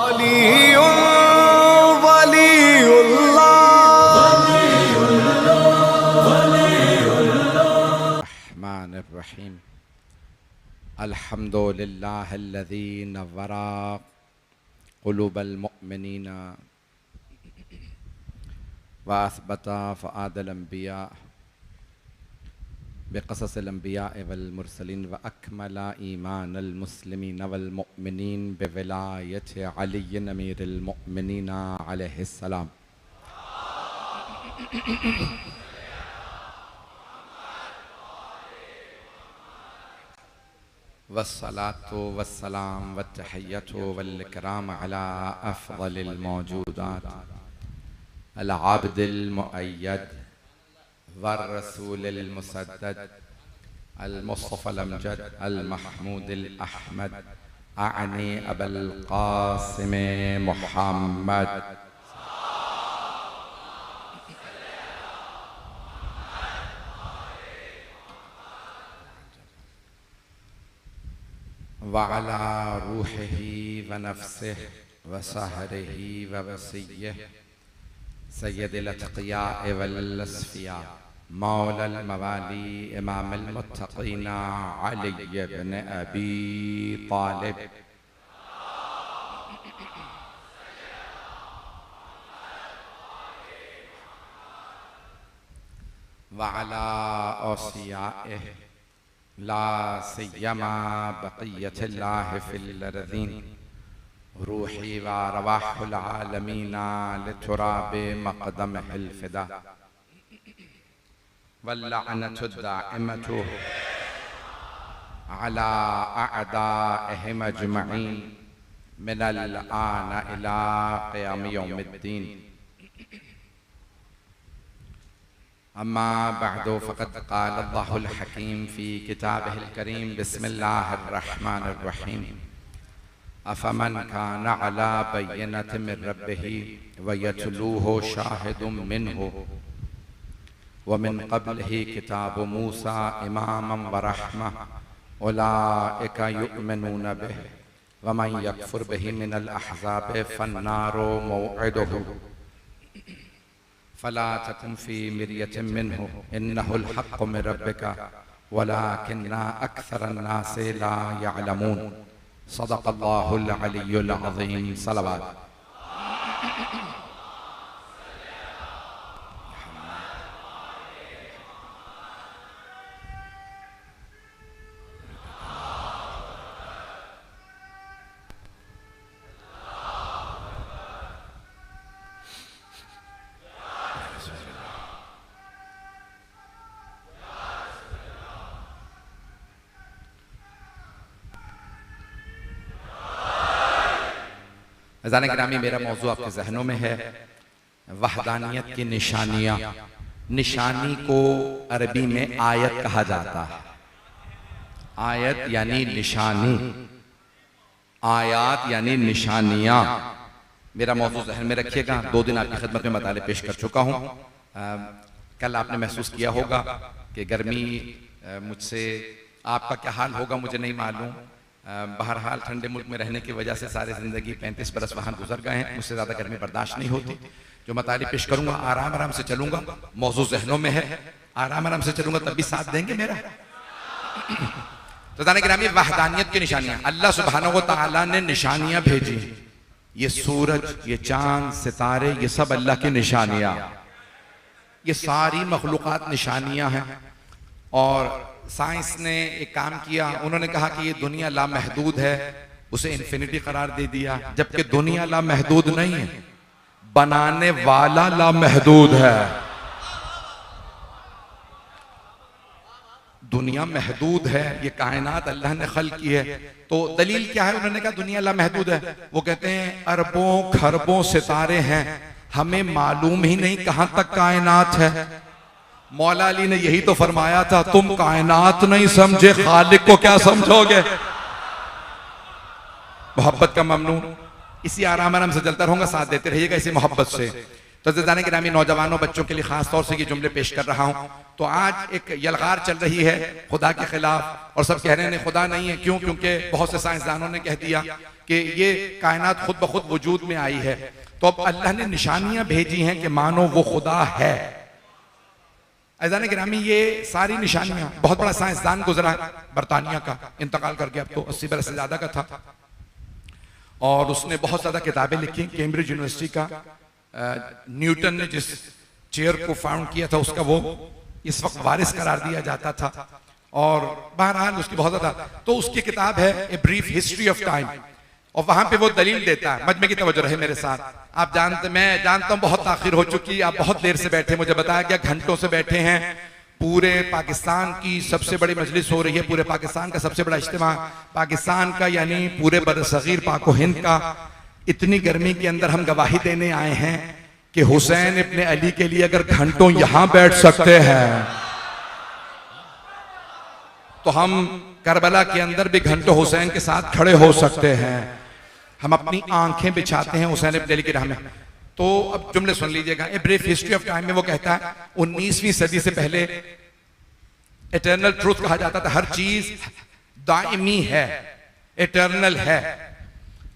रहमान अल्हम्दुलिल्लाहिल्लज़ी नव्वरा क़ुलूबल मुअमिनीना व असबता फ़ुआदल अंबिया बिक़ससिल अंबिया वल मुरसलीन व अकमला ईमानल मुस्लिमीन वल मुअमिनीन बिविलायति अली अमीरुल मुअमिनीन अलैहिस्सलाम। वस्सलातु वस्सलाम वत्तहिय्यतु वल इकराम अला अफ़ज़लिल मौजूदात अल आब्दिल मुअय्यद वर रसूलिल मुसद्दद अल मुस्तफ़ल अमजद अल महमूदिल अहमद अअनी अबुल क़ासिम मुहम्मद। वअला रूहिही व नफ्सिही व सहरिही व वसिय्यिही सय्यदिल अत्क़ियाए वल अस्फ़िया मौलल मवाली इमामुल मुत्तक़ीन अली इब्न अबी तालिब। वअला औसियाइही ला सिय्यमा बक़िय्यतिल्लाहि फ़िल अर्ज़ीन रूही व अरवाहुल आलमीन लितुराबि मक़दमिहिल फ़िदा वल्लअनतु दाइमतु अला अअदाइहिम अजमईन मिनल आन इला क़ियाम यौमिद्दीन। अम्मा बअदु फ़क़द क़ाल अल्लाहुल हकीम फ़ी किताबिहिल करीम बिस्मिल्लाहिर रहमानिर रहीम अफ़मन काना अला बय्यिनतिन मिन रब्बिही व यतलूहु शाहिदुम मिन्हु व मिन क़ब्लिही किताबु मूसा इमामन व रहमह उलाइका युमिनून बिही व मन यकफ़ुर बिही मिनल अहज़ाबि फ़न्नारु मौइदुहु फ़ला तकुन फ़ी मिर्यतिन मिन्हु इन्नहुल हक़्क़ु मिन रब्बिका वलाकिन्ना अक्सरन्नासि ला यअलमून। सदक़ल्लाहुल अलियुल अज़ीम। सलवात। ज़ाने-गिरामी, मेरा मौजू आपके जहनों में है वहदानियत की निशानियाँ। निशानी को अरबी में आयत कहा जाता है। आयत यानी निशानी, आयात यानी निशानियाँ। मेरा मौजू जहन में रखिएगा। 2 दिन आपकी खिदमत में मताले पेश कर चुका हूँ। कल आपने महसूस किया होगा कि गर्मी मुझसे, आपका क्या हाल होगा मुझे नहीं मालूम। बहरहाल ठंडे मुल्क में रहने की वजह से सारी ज़िंदगी 35 बरस वहाँ गुजर गए हैं। मुझसे ज़्यादा गर्मी बर्दाश्त नहीं होती। जो मताली पेश करूँगा आराम आराम से चलूँगा। मौजू जहनों में है, आराम आराम से चलूँगा, तब भी साथ देंगे मेरा। तो ज़ाने-गिरामी, वहदानियत की निशानियाँ अल्लाह सुब्हानहू व तआला ने निशानियाँ भेजी। ये सूरज, ये चाँद, सितारे, ये सब अल्लाह की निशानियाँ। ये सारी मखलूक़ात निशानियाँ हैं। और साइंस ने एक काम किया, उन्होंने कहा कि ये दुनिया लामहदूद है, उसे इन्फिनिटी करार दे दिया। जबकि दुनिया लामहदूद नहीं है, बनाने वाला लामहदूद है। दुनिया महदूद है, ये कायनात अल्लाह ने खल्क की है। तो दलील क्या है? उन्होंने कहा दुनिया लामहदूद है। वो कहते हैं अरबों खरबों सितारे हैं, हमें मालूम ही नहीं कहां तक कायनात है। मौला अली ने यही तो फरमाया था, तुम कायनात नहीं समझे, खालिक को क्या समझोगे। मोहब्बत का ममनून। इसी आराम आराम से चलता रहूंगा, साथ देते रहिएगा इसी मोहब्बत से। तो ज़ाने-गिरामी, नौजवानों बच्चों के लिए खास तौर से ये जुमले पेश कर रहा हूँ। तो आज एक यलगार चल रही है खुदा के खिलाफ, और सब कह रहे हैं खुदा नहीं है। क्यों? क्योंकि बहुत से साइंसदानों ने कह दिया कि ये कायनात खुद ब खुद वजूद में आई है, तो अब अल्लाह ने निशानियां भेजी हैं कि मानो वो खुदा है। अज़ान गिरामी, ये सारी निशानियां, बहुत बड़ा साइंसदान गुजरा बरतानिया का, इंतकाल कर गया, अब तो 80 बरस से ज्यादा का था, और उसने बहुत ज्यादा किताबें लिखी। कैम्ब्रिज यूनिवर्सिटी का न्यूटन ने जिस चेयर को फाउंड किया था उसका वो इस वक्त वारिस करार दिया जाता था, और बहरहाल उसकी बहुत ज्यादा, तो उसकी किताब है a brief history of time, और वहां पे वो दलील देता है। मजमे की तवज्जो रहे मेरे साथ। आप जानते, मैं जानता हूं बहुत ताखिर हो चुकी, आप बहुत देर से बैठे, मुझे बताया गया घंटों से बैठे हैं। पूरे पाकिस्तान की सबसे बड़ी मजलिस हो रही है, पूरे पाकिस्तान का सबसे बड़ा इज्तिमा पाकिस्तान का, यानी पूरे बरसगीर पाको हिंद का। इतनी गर्मी के अंदर हम गवाही देने आए हैं कि हुसैन इब्ने अली के लिए अगर घंटों यहां बैठ सकते हैं तो हम करबला के अंदर भी घंटों हुसैन के साथ खड़े हो सकते हैं। हम अपनी आंखें बिछाते हैं हुसैन इब्ने अली की राह में। तो अब जुमले सुन लीजिएगा। A brief history of time में वो कहता है 19वीं सदी से पहले इटर्नल ट्रूथ कहा जाता था, हर चीज दायमी है, इटर्नल है,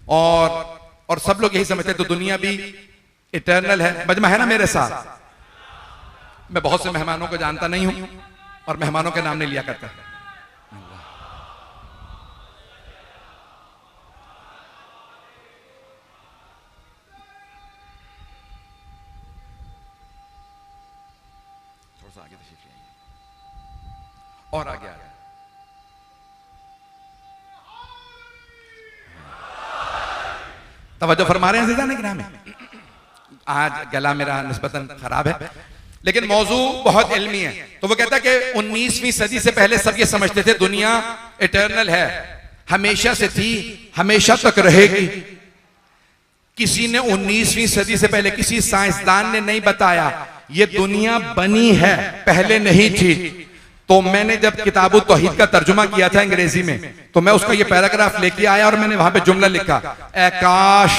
और सब लोग यही समझते हैं, तो दुनिया भी इटर्नल है। मजमा है ना मेरे साथ? मैं बहुत से मेहमानों को जानता नहीं हूं और मेहमानों के नाम नहीं लिया करता। आगे तशरीफ ले आइए और आगे आगे। तवज्जो फरमा रहे हैं ज़िंदा ग्राम में। आज गला मेरा निस्बतन खराब है लेकिन मौजू बहुत इल्मी है। तो वो कहता है कि 19वीं सदी से पहले सब ये समझते थे दुनिया इटर्नल है, हमेशा से थी, हमेशा तक रहेगी। किसी ने 19वीं सदी से पहले किसी साइंसदान ने नहीं बताया ये दुनिया बनी है, पहले नहीं थी। तो मैंने जब किताबुत तौहीद का तर्जुमा किया था अंग्रेजी में, तो मैं उसका ये पैराग्राफ लेके आया और मैंने वहां पे जुमला लिखा, ऐ काश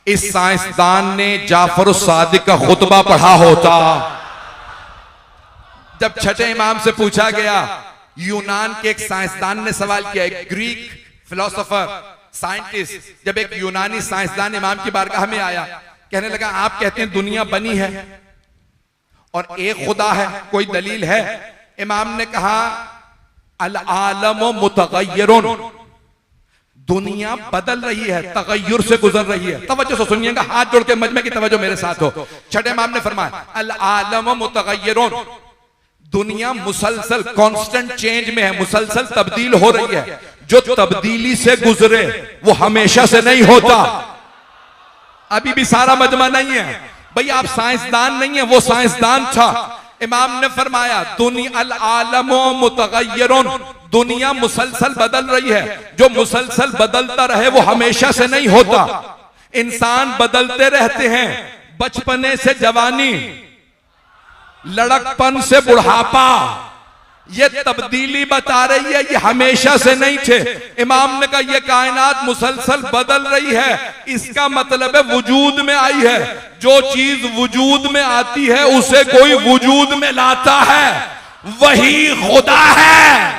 इस साइंसदान ने जाफर सादिक का खुतबा पढ़ा होता। जब छठे इमाम से पूछा गया, यूनान के एक साइंसदान ने सवाल किया, एक ग्रीक फिलोसोफर साइंटिस्ट, जब एक यूनानी साइंसदान इमाम की बारगाह में आया, कहने लगा आप कहते हैं दुनिया बनी है और एक खुदा है, कोई दलील है? इमाम ने कहा अल आलम मुतगय्यरुन, दुनिया बदल रही है, तगय्युर से गुजर रही है। तवज्जो से सुनिएगा, हाथ जोड़ के मजमे की तवज्जो मेरे साथ हो। छठे इमाम ने फरमाया अल आलम मुतगय्यरुन, दुनिया मुसलसल कांस्टेंट चेंज में है, मुसलसल तब्दील हो रही है। जो तब्दीली से गुजरे वो हमेशा से नहीं होता। अभी भी सारा मजमा नहीं है भाई, आप साइंसदान नहीं है, वो साइंसदान था। इमाम ने फरमाया दुनिया अल आलम मुतगय्यरुन, दुनिया मुसलसल बदल रही है। जो मुसलसल बदलता रहे वो हमेशा से नहीं होता। इंसान बदलते रहते हैं, बचपने से जवानी, लड़कपन से बुढ़ापा, ये तब्दीली बता रही है, ये हमेशा से नहीं थे। इमाम ने कहा ये कायनात मुसलसल बदल रही है, इसका मतलब है वजूद में आई है। जो चीज वजूद में आती है उसे कोई वजूद में लाता है, वही खुदा है।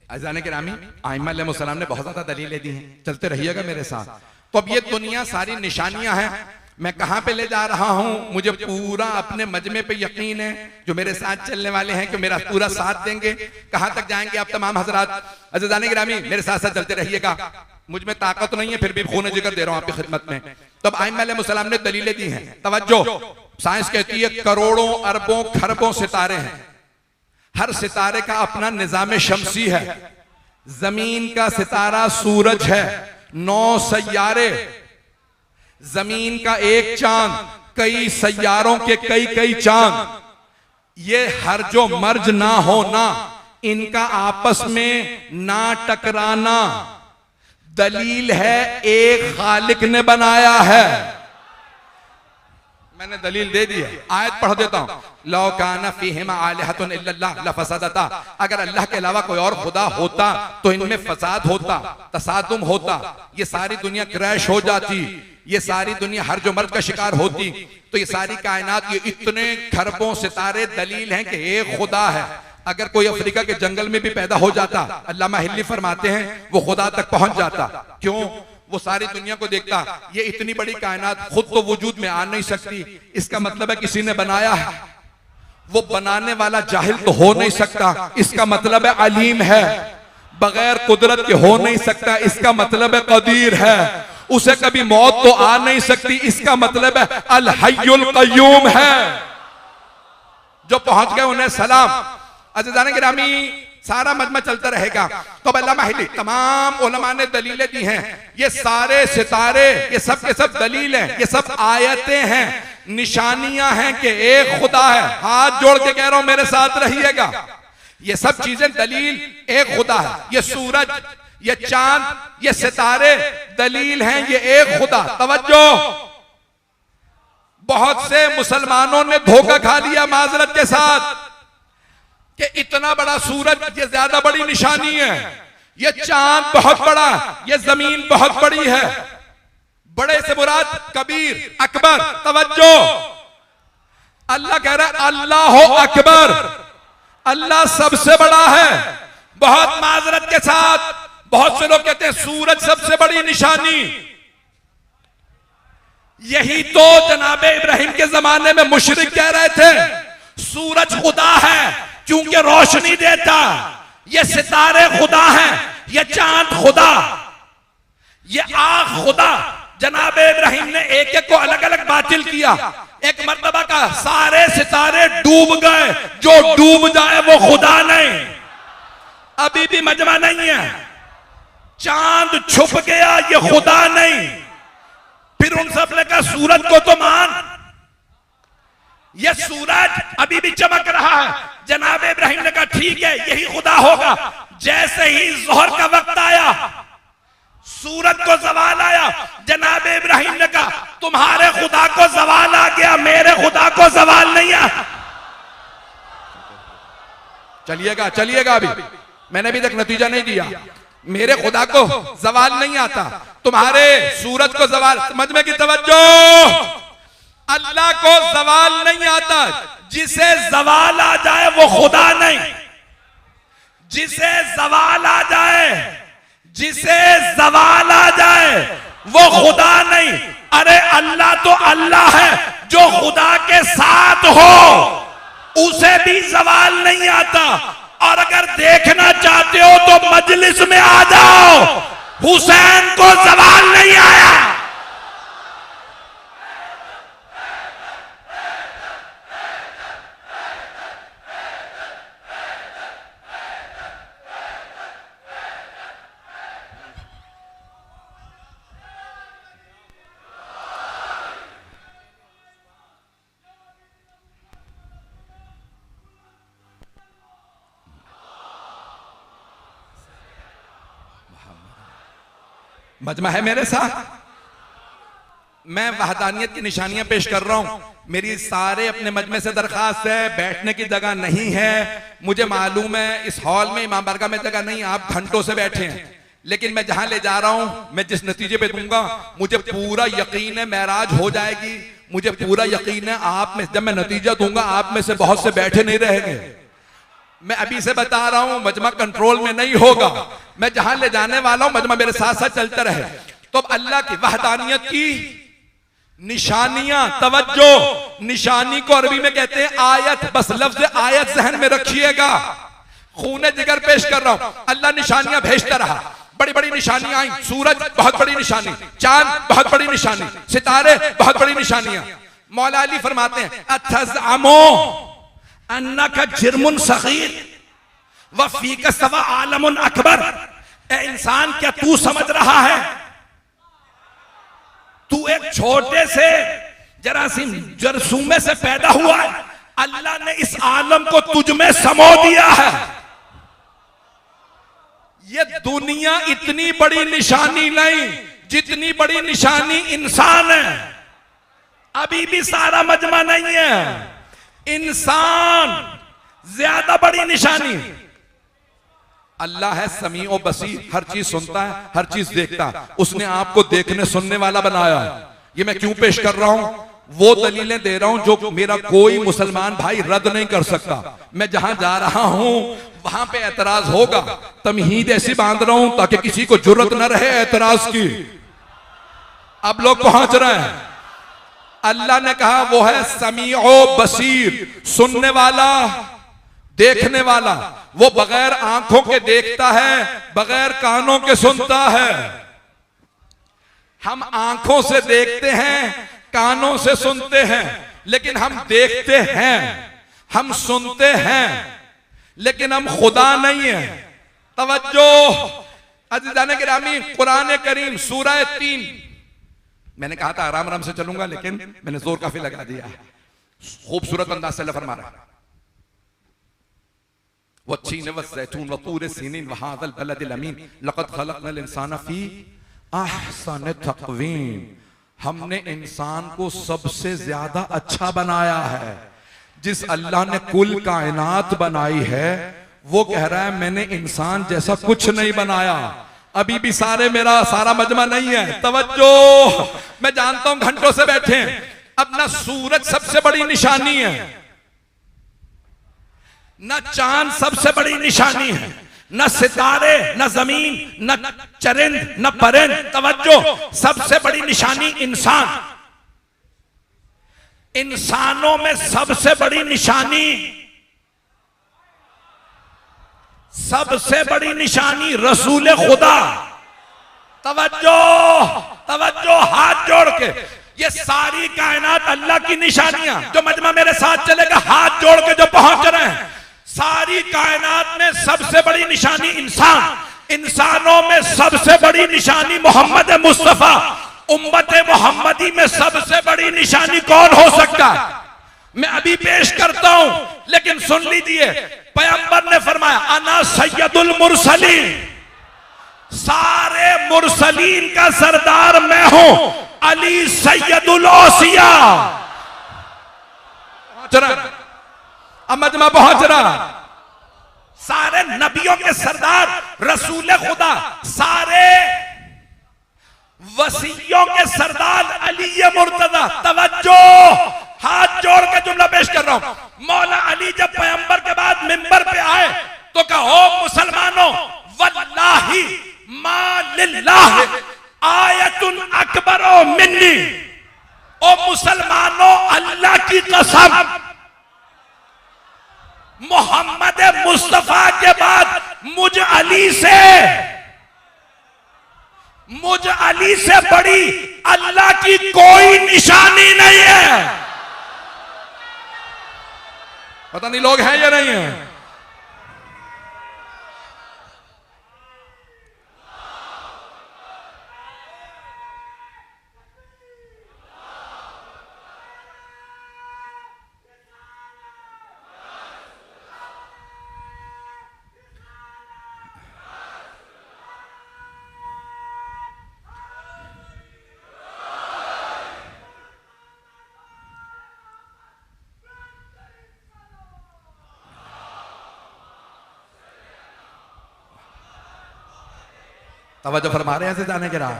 अज़ान के रामी आइम्मा अलैहिस्सलाम ने बहुत ज्यादा दलीलें दी हैं, चलते रहिएगा मेरे साथ। तो अब ये दुनिया सारी निशानियां हैं। मैं कहां पे ले जा रहा हूं, मुझे पूरा अपने मजमे पे यकीन है। जो मेरे साथ चलने वाले हैं कि मेरा पूरा साथ देंगे। कहां तक जाएंगे आप तमाम हजरात? अज़ान के रामी मेरे साथ साथ चलते रहिएगा। मुझ में ताकत नहीं है, फिर भी खून जिगर दे रहा हूं आपकी खिदमत में। तो अब आइम्मा अलैहिस्सलाम ने दलीलें दी हैं। तवज्जो, साइंस कहती है करोड़ों अरबों खरबों सितारे हैं, हर सितारे का अपना निजाम शमसी है। जमीन का सितारा सूरज है, 9 सैयारे, जमीन का एक चांद, कई सैयारों के कई कई चांद। ये हर जो मर्ज ना होना, इनका आपस में ना टकराना, दलील है एक खालिक ने बनाया है। मैंने दलील दे दी है, आयत पढ़ देता हूँ। लौ काना फीहिमा आलिहतुन इल्लल्लाह लफसदता, अगर अल्लाह के अलावा कोई और खुदा होता तो इनमें फसाद होता, तसादुम होता, ये सारी दुनिया क्रैश हो जाती, ये सारी दुनिया हर जो मर्द का शिकार होती। तो ये सारी कायनात, ये इतने खरबों सितारे दलील हैं कि एक खुदा है। अगर कोई अफ्रीका के जंगल में भी पैदा हो जाता, अल्लामा हिल्ली फरमाते हैं, वो खुदा तक पहुंच जाता। क्यों? वो सारी दुनिया को देखता, ये इतनी बड़ी कायनात खुद तो वजूद में आ नहीं सकती, इसका मतलब है किसी ने बनाया है। वो बनाने वाला जाहिल तो हो नहीं सकता, इसका मतलब है अलीम है। बगैर कुदरत के हो नहीं सकता, इसका मतलब है कदीर है। उसे कभी मौत तो आ नहीं सकती, इसका मतलब है अल हय्युल कय्यूम है। जो पहुंच गए उन्हें सलाम। अज़ीज़ान गिरामी, सारा मजमा चलता रहेगा। तो अल्लामा हिल्ली, तमाम उलमा ने दलीलें दी हैं। ये सारे सितारे, ये सब के सब दलील हैं, ये सब आयतें हैं, निशानियां हैं कि एक खुदा है। हाथ जोड़ के कह रहा हूं, मेरे साथ रहिएगा। ये सब चीजें दलील एक खुदा है। ये सूरज, ये चांद, ये सितारे दलील हैं, ये एक खुदा। तवज्जो, बहुत से मुसलमानों ने धोखा खा लिया माजरत के साथ कि इतना बड़ा सूरज ये ज्यादा बड़ी निशानी है, ये चांद बहुत बड़ा, ये जमीन बहुत बड़ी है। बड़े से मुराद कबीर, अकबर। तवज्जो, अल्लाह कह रहा है अल्लाह अकबर, अल्लाह सबसे बड़ा है। बहुत माजरत के साथ बहुत से लोग कहते हैं सूरज सबसे बड़ी निशानी। यही तो जनाबे इब्राहिम के जमाने में मुशरिक कह रहे थे, सूरज खुदा है क्योंकि रोशनी देता, ये सितारे खुदा हैं, ये चांद खुदा, ये आग खुदा। जनाबे इब्राहिम ने एक एक को अलग अलग बातिल किया। एक मर्तबा का सारे सितारे डूब गए, जो डूब जाए वो खुदा नहीं। अभी भी मजमा नहीं है। चांद छुप गया, ये खुदा नहीं। फिर उन सब ने कहा सूरज को तो मान, ये सूरज अभी भी चमक रहा है। जनाब इब्राहिम ने कहा ठीक है, यही खुदा होगा। जैसे ही जोहर का वक्त आया, सूरज को जवाल आया, जनाब इब्राहिम ने कहा तुम्हारे खुदा को जवाल आ गया, मेरे खुदा को जवाल नहीं आया। चलिएगा चलिएगा, अभी मैंने अभी तक नतीजा नहीं दिया। मेरे खुदा को जवाल नहीं आता, तुम्हारे सूरज को जवाल। समझ में की तवज्जो, अल्लाह को जवाल नहीं आता। जिसे जवाल आ जाए वो खुदा नहीं, जिसे जवाल आ जाए, जिसे जवाल आ जाए वो खुदा नहीं। अरे अल्लाह तो अल्लाह है, जो खुदा के साथ हो उसे भी जवाल नहीं आता। और अगर देखना चाहते हो तो मजलिस में आ जाओ, हुसैन को जवाल नहीं आया। मजमा है मेरे साथ। मैं वहदानियत की निशानियां पेश कर रहा हूं। मेरी सारे अपने मजमे से दरखास्त है, बैठने की जगह नहीं है। मुझे मालूम है इस हॉल में, इमाम बारगाह में जगह नहीं, आप घंटों से बैठे हैं। लेकिन मैं जहां ले जा रहा हूं, मैं जिस नतीजे पे दूंगा, मुझे पूरा यकीन है मेराज हो जाएगी। मुझे पूरा यकीन है आप में, जब मैं नतीजा दूंगा आप में से बहुत से बैठे नहीं रहेंगे। मैं अभी से बता रहा हूं, मजमा कंट्रोल में नहीं होगा। मैं जहां ले जाने वाला हूं, मजमा मेरे साथ साथ चलता रहे। तो अब अल्लाह की वहदानियत की निशानियां, तवज्जो, निशानी को अरबी में कहते हैं आयत। बस लफ्ज आयत जहन में रखिएगा। खूने जिगर पेश कर रहा हूं। अल्लाह निशानियां भेजता रहा, बड़ी बड़ी निशानियां आई। सूरज बहुत बड़ी निशानी, चांद बहुत बड़ी निशानी, सितारे बहुत बड़ी निशानियां। मौला अली फरमाते हैं अतज़अमो अन्नका जिर्मुन सगीर व फीका सवा आलमुन अकबर। ए इंसान, क्या तू समझ रहा है तू एक छोटे से जरासीम जरसूमे से पैदा हुआ है, अल्लाह ने इस आलम को तुझ में समो दिया है। ये दुनिया इतनी बड़ी निशानी नहीं जितनी बड़ी निशानी इंसान है। अभी भी सारा मजमा नहीं है। इंसान ज्यादा बड़ी निशानी। अल्लाह है समी और बसीर, हर चीज सुनता है, हर चीज देखता है। उसने आपको देखने सुनने वाला बनाया है। ये मैं क्यों पेश कर रहा हूं? वो दलीलें दे रहा हूं जो मेरा कोई मुसलमान भाई रद्द नहीं कर सकता। मैं जहां जा रहा हूं वहां पे एतराज होगा, तमहीद ऐसी बांध रहा हूं ताकि किसी को जुर्रत न रहे एतराज की। अब लोग पहुंच रहे हैं। अल्लाह ने कहा वो है समीओ बसीर, सुनने वाला, देखने वाला। वो बगैर आंखों के देखता है, बगैर कानों के सुनता है। हम आंखों से देखते हैं, कानों से सुनते हैं, लेकिन हम देखते हैं, हम सुनते हैं, लेकिन हम खुदा नहीं है। तवज्जो अज़ीज़ान गिरामी, कुरान करीम सूरह 3, मैंने कहा था आराम आराम से चलूंगा, लेकिन मैंने जोर काफी लगा दिया। खूबसूरत अंदाज से अल्लाह फरमा रहा है, वत्तीन वज़्ज़ैतून वतूर सीनीन वहाज़ल बलदिल अमीन लक़द ख़लक़नल इंसान फ़ी अहसन तक़वीम। हमने इंसान को सबसे ज्यादा अच्छा बनाया है। जिस अल्लाह ने कुल कायनात बनाई है वो कह रहा है मैंने इंसान जैसा कुछ नहीं बनाया। अभी भी सारा मजमा नहीं है। तवज्जो, मैं जानता हूं घंटों से बैठे हैं। अपना सूरज सबसे बड़ी निशानी है, न चांद सबसे बड़ी निशानी है, न सितारे, न जमीन, न चरिंद, न परिंद। तवज्जो, सबसे बड़ी निशानी इंसान। इंसानों में सबसे बड़ी निशानी, सबसे बड़ी निशानी रसूल खुदा। तवज्जो, तवज्जो, हाथ जोड़ के, ये सारी कायनात अल्लाह की निशानियां। जो मजमा मेरे साथ चलेगा, हाथ जोड़ के जो पहुंच रहे हैं, सारी कायनात में सबसे बड़ी निशानी इंसान। इंसानों में सबसे बड़ी निशानी मोहम्मद मुस्तफा। उम्मत मोहम्मदी में सबसे बड़ी निशानी कौन हो सकता है? मैं अभी पेश करता हूं, लेकिन सुन लीजिए। पैगंबर ने फरमाया अना सैयदुल मुरसलीन, सारे मुरसलीन का सरदार मैं हूं। अली सैयदुल औसिया। अब मजमा पहुंच रहा। सारे नबियों के सरदार रसूल खुदा, सारे वसीयों के सरदार अली मुर्तजा। तवज्जो, हाथ जोड़ के जुमला पेश कर रहा हूं। मौला अली जब पैगंबर के बाद मिंबर पे आए तो कहो मुसलमानों, वल्लाही मा लिल्लाह आयतुन अकबरो मिन्नी। ओ मुसलमानों, अल्लाह की कसम, मोहम्मद मुस्तफा के बाद मुझ अली से बड़ी अल्लाह की कोई निशानी नहीं है। पता नहीं लोग हैं या नहीं है। तवज्जो फरमा रहे हैं जाने के राह।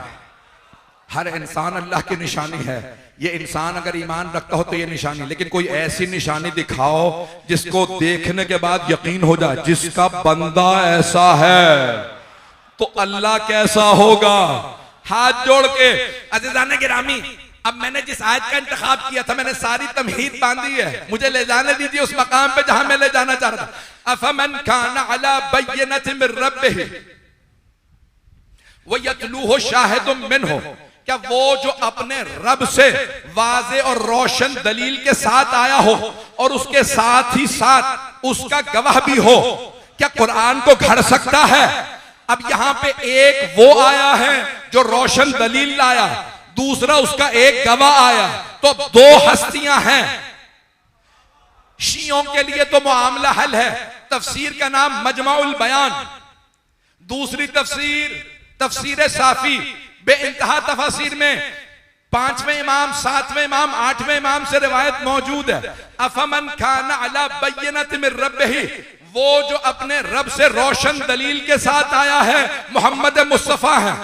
हर इंसान अल्लाह की निशानी है। ये इंसान अगर ईमान रखता हो तो ये निशानी, लेकिन कोई ऐसी निशानी दिखाओ जिसको देखने के बाद यकीन हो जाए जिसका बंदा ऐसा है तो अल्लाह कैसा होगा। हाथ जोड़ के अज़ीज़ान गिरामी, अब मैंने जिस आयत का इंतखाब किया था, मैंने सारी तमहीद बांधी है। मुझे ले जाने दीजिए उस मकाम पे जहां मैं ले जाना चाह रहा था। अफमन कान अला बय्यनतिन मिन रब्बिही वो यतलूहु शाहिदुम मिन्हु, क्या वो जो अपने रब से वाज़े और रोशन दलील के साथ आया हो और उसके साथ ही साथ उसका गवाह भी हो, क्या कुरान को घड़ सकता है? अब यहां पे एक वो आया है जो रोशन दलील लाया, दूसरा उसका एक गवाह आया, तो दो हस्तियां हैं। शियों के लिए तो मामला हल है। तफसीर का नाम मजमाउल बयान, दूसरी तफसीर तफसीर साफी। बेइंतहा तफसीर में पांचवें इमाम, सातवें इमाम, आठवें इमाम से रिवायत मौजूद है, अफमन खाना अला बय्यनत मिन रब्बिही, वो जो अपने रब से रोशन दलील के साथ आया है, मोहम्मद मुस्तफा है।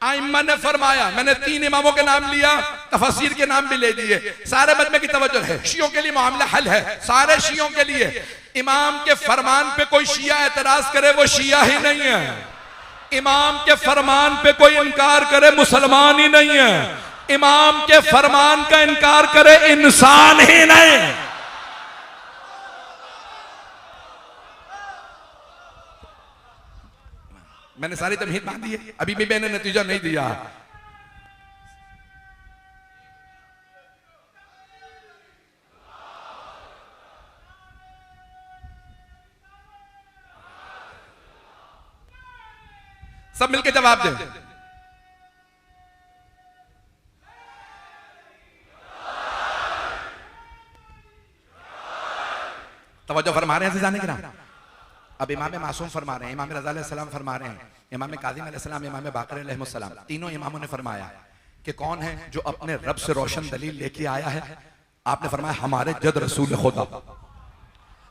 आइम्मा ने फरमाया, मैंने 3 इमामों के नाम लिया, तफसीर के नाम भी ले दिए, सारे मजमे की तवज्जो है, शियों के लिए मामला हल है, सारे शियों के लिए। इमाम के फरमान पे कोई शिया एतराज करे वो शिया ही नहीं है, इमाम के फरमान पे कोई इनकार करे मुसलमान ही नहीं है, इमाम के फरमान का इनकार करे इंसान ही नहीं। मैंने सारी तमहीद बांध दी है, अभी भी मैंने नतीजा नहीं दिया। सब मिलके जवाब दें। तवज्जो फरमा रहे हैं जाने की ना। अब इमाम मासूम फरमा रहे हैं, इमाम रज़ा अलैहिस्सलाम फरमा रहे हैं, इमाम काज़िम अलैहिस्सलाम, इमाम बाक़र अलैहिस्सलाम, तीनों इमामों ने फरमाया कि कौन है जो अपने रब से रोशन दलील लेके आया है। आपने फरमाया हमारे जद रसूल खुदा,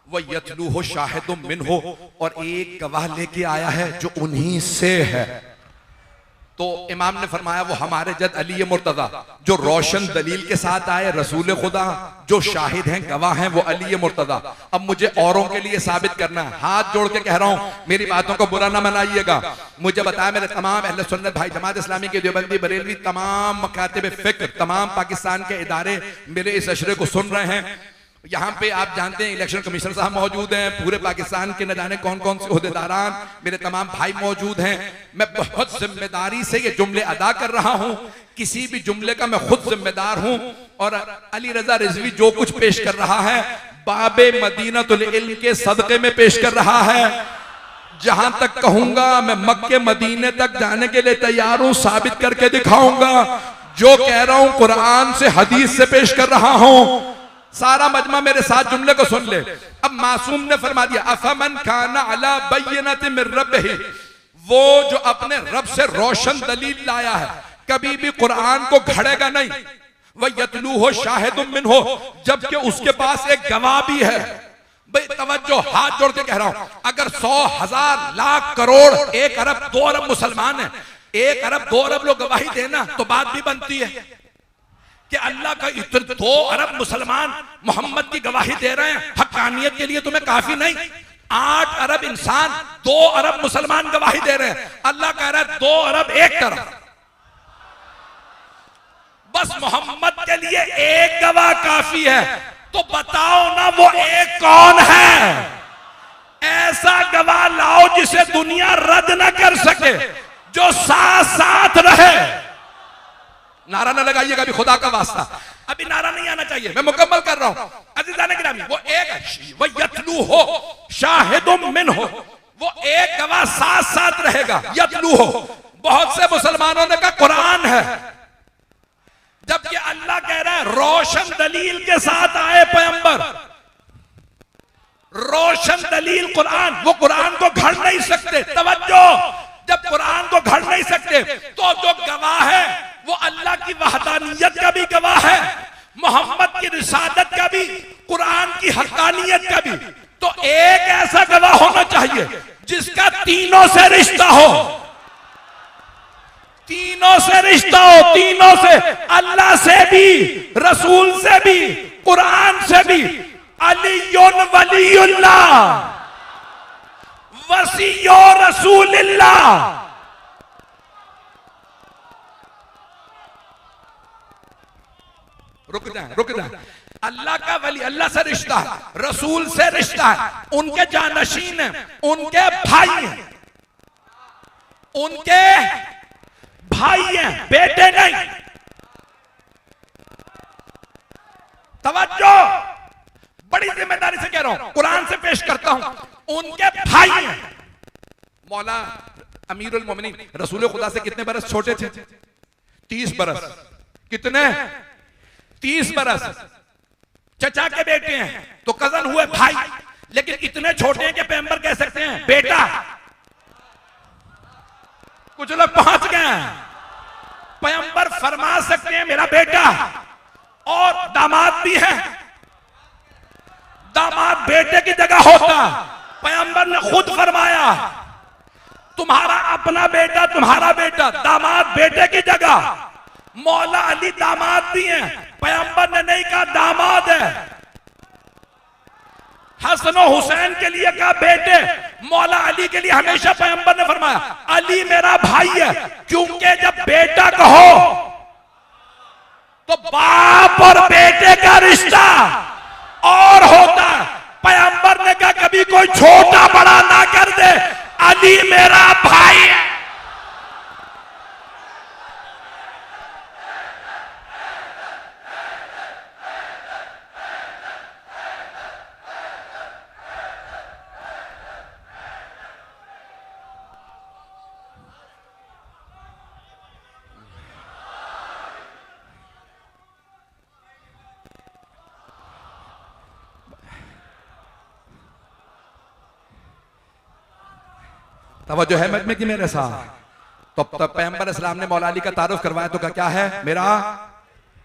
वह यतलू हो शाहिदुम मिन हो, और एक गवाह लेके आया है जो उन्हीं से है। तो इमाम ने फरमाया वो हमारे जद अली मुर्तज़ा, जो रोशन दलील के साथ आए रसूल खुदा, जो शाहिद हैं, गवाह हैं, वो अली मुर्तज़ा। अब मुझे औरों के लिए साबित करना है, हाथ जोड़ के कह रहा हूं, मेरी बातों को बुरा ना मनाइएगा। मुझे बताया मेरे तमाम अहले सुन्नत भाई, जमात इस्लामी के देवबंदी, बरेलवी, तमाम मकातिब फिक्र, तमाम पाकिस्तान के इदारे मेरे इस अशरे को सुन रहे हैं। यहाँ पे आप जानते हैं इलेक्शन कमिश्नर साहब मौजूद हैं, पूरे पाकिस्तान के न जाने कौन कौन से ओहदेदारान, मेरे तमाम भाई मौजूद हैं। मैं बहुत जिम्मेदारी से ये जुमले अदा कर रहा हूँ, किसी भी जुमले का मैं खुद जिम्मेदार हूँ। और अली रजा रिजवी जो कुछ पेश कर रहा है, बाबे मदीनतुल इल्म के सदक़े में पेश कर रहा है। जहां तक कहूंगा मैं मक्के मदीने तक जाने के लिए तैयार हूं, साबित करके दिखाऊंगा। जो कह रहा हूं कुरान से, हदीस से पेश कर रहा हूं। सारा मजमा मेरे साथ जुमले को सुन ले। अब मासूम ने फरमा दिया, अफमन खाना अला बय्यनत मिन रब्बिही, वो जो अपने रब से रोशन दलील लाया है, कभी भी कुरान को घड़ेगा नहीं। वह यतलू हो शाहिदुम मिन हो, जबकि उसके पास एक गवाह भी है। भाई तवज्जो, हाथ जोड़ के कह रहा हूं, अगर 100, 1000, लाख, करोड़, 1 अरब, 2 अरब मुसलमान है, 1 अरब 2 अरब लोग गवाही देना तो बात भी बनती है कि अल्लाह का इतने 2 अरब मुसलमान मोहम्मद की गवाही दे रहे हैं, हक्कानियत के लिए तुम्हें काफी नहीं? 8 अरब इंसान, 2 अरब मुसलमान गवाही दे रहे हैं, अल्लाह कह रहा है 2 अरब एक तरफ। बस मोहम्मद के लिए एक गवाह काफी है। तो बताओ ना वो एक कौन है? ऐसा गवाह लाओ जिसे दुनिया रद्द न कर सके, जो साथ साथ रहे। नारा ना लगाइएगा अभी, खुदा का वास्ता, अभी नारा नहीं आना चाहिए, मैं मुकम्मल कर रहा हूं। अज़ीज़ान गिरामी, वो एक वो यतलू हो शाहिदुम मिन हो, वो एक गवाह साथ साथ रहेगा, यतलू हो। बहुत से मुसलमानों ने कहा कुरान है, जबकि अल्लाह कह रहा है रोशन दलील के साथ आए पैगंबर, रोशन दलील कुरान, वो कुरान को घड़ नहीं सकते। तवज्जो, जब कुरान को घड़ नहीं सकते तो जो गवाह है वो अल्लाह की वहदानियत का भी गवाह है, मोहम्मद की रिसालत का भी, कुरान की हक्कानियत का भी। तो एक ऐसा गवाह होना चाहिए जिसका तीनों से रिश्ता हो, तीनों से रिश्ता हो, तीनों से, अल्लाह से भी, रसूल से भी, कुरान से भी। अलीयुन वलीयुल्लाह वसीयो रसूलिल्लाह। रुक जाए। अल्लाह का वली, अल्लाह से रिश्ता है, रसूल से रिश्ता है, उनके जानशीन हैं, उनके भाई हैं, उनके भाई हैं, बेटे नहीं। तवज्जो, बड़ी जिम्मेदारी से कह रहा हूं, कुरान से पेश करता हूं, उनके भाई हैं। मौला अमीरुल मोमिनीन रसूल खुदा से कितने बरस छोटे थे? 30 बरस। कितने? 30 बरस। चचा के बेटे हैं तो कजन हुए भाई, लेकिन इतने छोटे हैं कि पैगंबर कह सकते हैं बेटा। कुछ लोग पहुंच गए हैं, पैगंबर फरमा सकते हैं मेरा बेटा, और दामाद भी है, दामाद बेटे की जगह होता। पैगंबर ने खुद फरमाया तुम्हारा अपना बेटा तुम्हारा बेटा, दामाद बेटे की जगह। मौला अली दामाद भी हैं, पैगंबर ने नहीं कहा दामाद है। हसन और हुसैन के लिए कहा बेटे, मौला अली के लिए हमेशा पैगंबर ने फरमाया अली मेरा भाई है, क्योंकि जब बेटा कहो तो बाप और बेटे का रिश्ता और होता है। पैगंबर ने कहा कभी कोई छोटा बड़ा ना कर दे, अली मेरा भाई है। तवज्जो है मजमे की मेरे साथ। तो तब पैगंबर इस्लाम ने मौला अली का तारुफ करवाया तो क्या है मेरा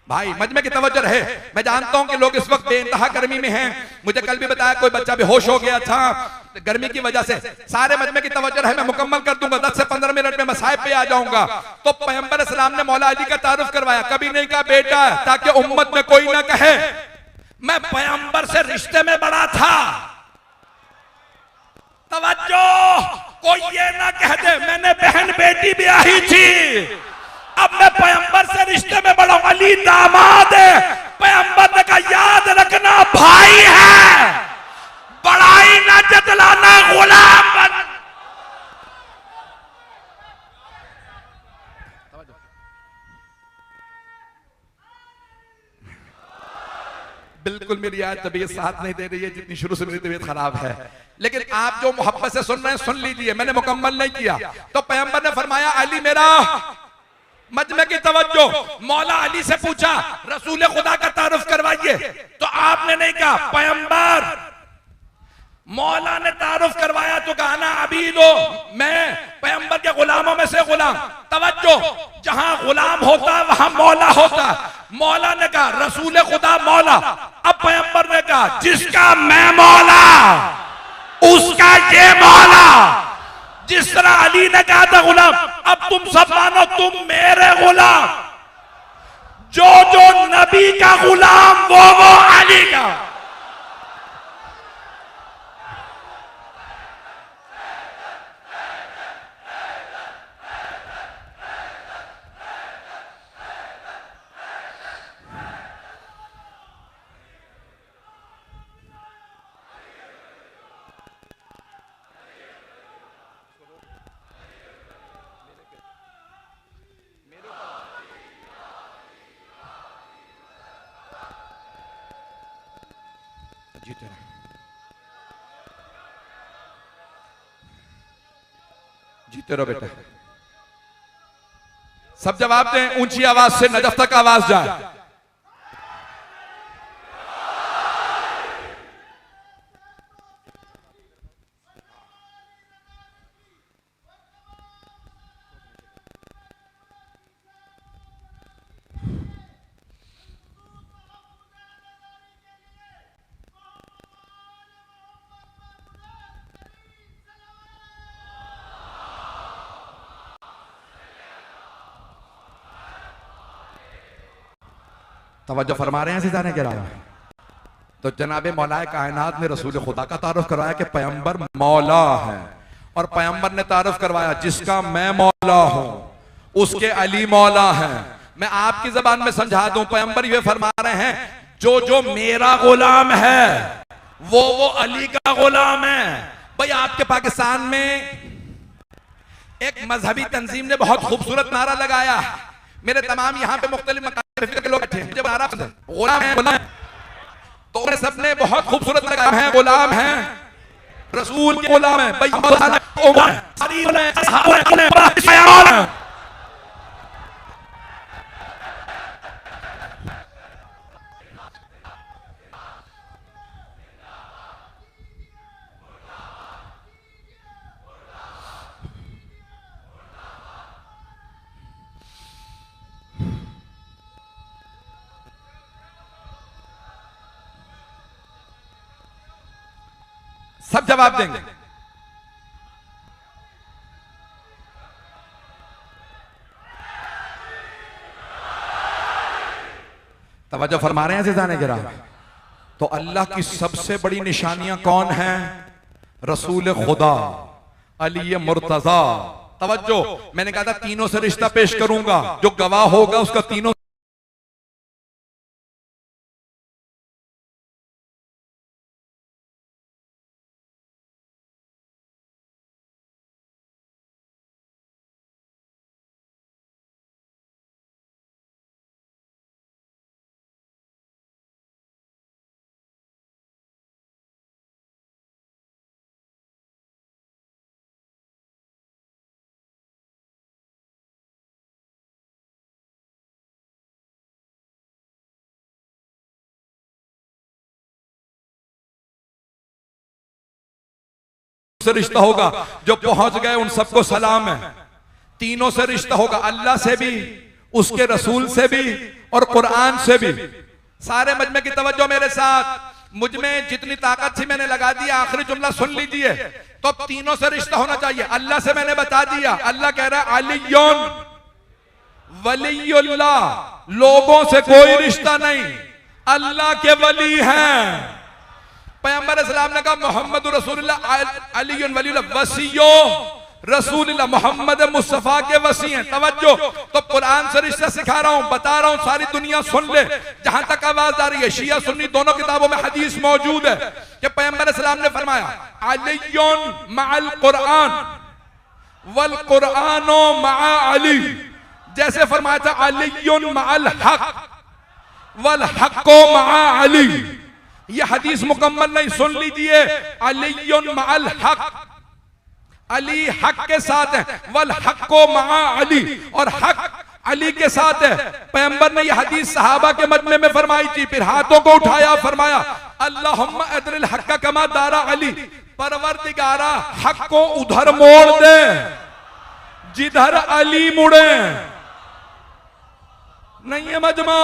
भाई। मजमे की तवज्जो रहे। मैं जानता हूं कि लोग इस वक्त बेइंतहा गर्मी में हैं। मुझे कल भी बताया कोई बच्चा बेहोश हो गया था गर्मी की वजह से। सारे मजमे की तवज्जो रहे, मैं मुकम्मल कर दूंगा, 10 से 15 मिनट में मसाइब पे आ जाऊंगा। तो पैगंबर इस्लाम ने मौला अली का तारुफ करवाया, कभी नहीं कहा बेटा, ताकि उम्मत में कोई ना कहे मैं पैगंबर से रिश्ते में बड़ा था। तवज्जो, कोई ये ना कह दे मैंने बहन बेटी ब्याही थी, अब मैं पैगंबर से रिश्ते में बड़ा हूं। अली दामाद है, पैगंबर ने कहा याद रखना भाई है, बड़ाई ना जतलाना गुलाम बन। बिल्कुल मेरी आज तबीयत साथ नहीं दे रही है जितनी शुरू से मेरी तबीयत खराब है, लेकिन आप जो मोहब्बत से सुन रहे हैं सुन लीजिए। मैंने मुकम्मल नहीं किया। तो पैगंबर ने फरमाया अली मेरा, मजमे की तवज्जो, मौला अली से पूछा रसूल खुदा का तारुफ करवाइए, तो आपने नहीं कहा पैगंबर। मौला ने तारुफ करवाया तो कहा ना अभी दो, मैं पैगंबर के गुलामों में से गुलाम। तवज्जो, जहां गुलाम होता वहां मौला होता। मौला ने कहा रसूल खुदा मौला। अब पैगंबर ने कहा जिसका मैं मौला उसका ये मौला। जिस तरह अली ने कहा था गुलाम, अब तुम सब मानो तुम मेरे गुलाम। जो जो नबी का गुलाम वो अली का। जीते रहो, जीते रहो बेटा। सब जवाब दें ऊंची आवाज से, नजफ तक आवाज जाए। तवज्जो फरमा रहे हैं सिजाने के राह। तो जनाबे मौलाए कायनात ने रसूल खुदा का तारुफ करवाया कि पैगंबर मौला है, और पैगंबर ने तारुफ करवाया जिसका मैं मौला हूं उसके अली मौला है। मैं आपकी जबान में समझा दूं, पैगंबर ये फरमा रहे हैं जो जो मेरा गुलाम है वो अली का गुलाम है। भाई आपके पाकिस्तान में एक मजहबी तंजीम ने बहुत खूबसूरत नारा लगाया। मेरे तमाम यहाँ पे मुख्तलिफ मकाम के लोग बैठे हैं, मुझे नारा पसंद है, गुलाम है गुलाम। तो उन्हें सबने बहुत खूबसूरत लगाया है, गुलाम है रसूल के गुलाम है। भाई सब जवाब देंगे। तवज्जो फरमा रहे हैं अज़ीज़ाने गिराम। तो अल्लाह की सबसे बड़ी निशानियां कौन हैं? रसूल खुदा अली मुर्तजा। तवज्जो, मैंने कहा था तीनों से रिश्ता पेश करूंगा, जो गवाह होगा उसका तीनों से रिश्ता होगा। जो पहुंच गए उन सबको सलाम है। तीनों से रिश्ता होगा, अल्लाह से भी, उसके रसूल से भी और कुरान से भी। सारे मजमे की तवज्जो मेरे साथ, मुझ में जितनी ताकत थी मैंने लगा दिया। आखिरी जुमला सुन लीजिए। तो अब तीनों से रिश्ता होना चाहिए। अल्लाह से मैंने बता दिया, अल्लाह कह रहा है अलियुन वलीयुल्लाह, लोगों से कोई रिश्ता नहीं, अल्लाह के वली हैं। पैगंबर इस्लाम ने कहा मोहम्मद रसूलुल्लाह अली वलीयुल्लाह वसीयो रसूलुल्लाह, मोहम्मद मुस्तफा के वसी हैं। तवज्जो, तो कुरान से रिश्ता सिखा रहा हूं, बता रहा हूं, सारी दुनिया सुन ले। जहां तक आवाज आ रही है, शिया सुन्नी दोनों किताबों में हदीस मौजूद है कि पैगंबर इस्लाम ने फरमाया अलियुन मअल कुरान वल कुरानो मअ अली। जैसे फरमाया था अलियुन मअल हक वल हक्को मअ अली। ये हदीस मुकम्मल नहीं, सुन लीजिए। अलियुन मअल हक, अली हक के साथ है, वल हक्को मअ अली, और हक अली के साथ है। पैगंबर ने यह हदीस सहाबा के मजमे में फरमाई थी। फिर हाथों को उठाया, फरमाया अल्लाहुम्मा अदरिल हक्क कमा दारा अली, परवरदिगारा हक को उधर मोड़ दे जिधर अली मुड़े। नहीं है मजमा,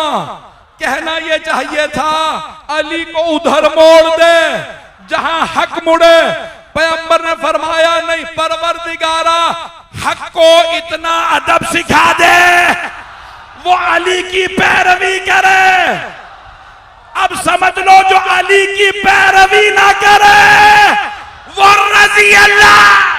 कहना यह चाहिए था अली को उधर मोड़ दे जहां हक मुड़े। पैगंबर ने फरमाया नहीं, परवरदिगारा हक को इतना अदब सिखा दे वो अली की पैरवी करे। अब समझ लो, जो अली की पैरवी ना करे वो रजी अल्लाह।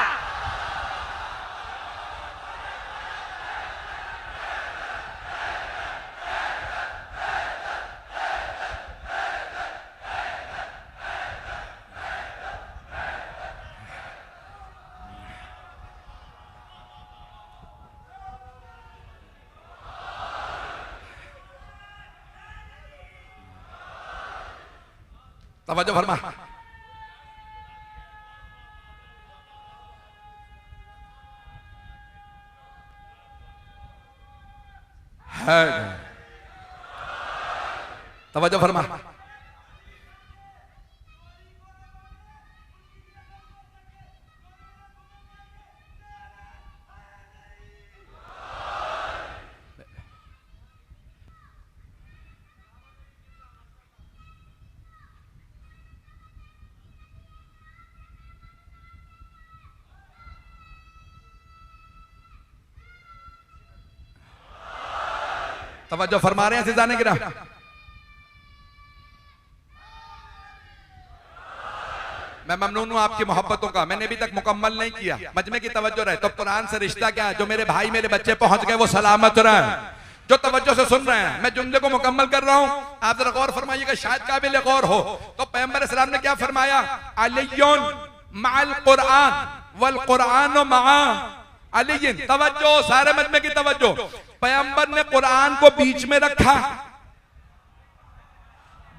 तवज्जो फरमा। है तवज्जो फरमा। तवज्जो फरमा रहे हैं अज़ीज़ाने गिराम। मैं ममनून हूं आपकी मोहब्बतों का, मैंने अभी तक मुकम्मल नहीं किया। मजमे की तवज्जो रहे। तो कुरान से रिश्ता क्या है? जो मेरे भाई मेरे बच्चे पहुंच गए वो सलामत रहे, जो तवज्जो से सुन रहे हैं। मैं जुमले को मुकम्मल कर रहा हूं, आप जरा गौर फरमाइएगा, शायद काबिल गौर हो। तो पैगंबर इस्लाम ने क्या फरमाया? अलियुन मअल कुरान वल कुरानो मअ अली। तवज्जो, सारे मजमे की तवज्जो। पैगंबर ने कुरान को बीच में रखा,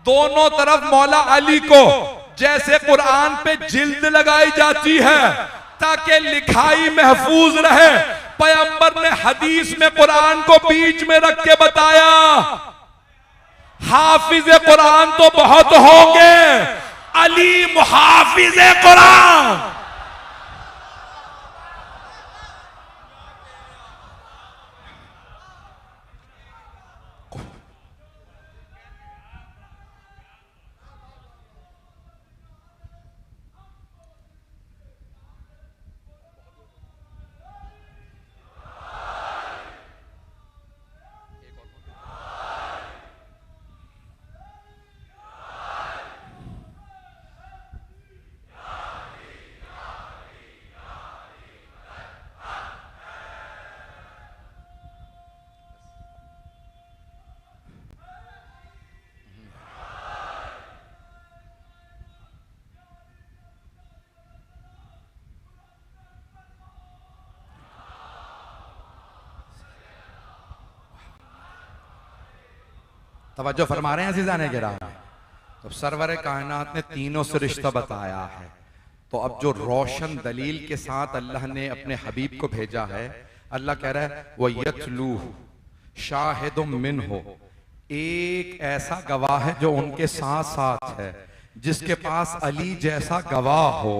दोनों तरफ मौला अली को, जैसे कुरान पे जिल्द लगाई जाती है ताकि लिखाई महफूज रहे। पैगंबर ने हदीस में कुरान को बीच में रख के बताया, हाफिज कुरान तो बहुत होंगे, अली मुहाफिज कुरान। तवज्जो फरमा रहे हैं अज़ीज़ान गिराम। तो सरवर कायनात ने तीनों से रिश्ता बताया है। तो अब जो रोशन दलील के साथ अल्लाह ने अपने हबीब को भेजा है, अल्लाह कह रहा है वह यतलू शाहिदुम मिन्हु, एक ऐसा गवाह है जो उनके साथ साथ है, जिसके पास अली जैसा गवाह हो,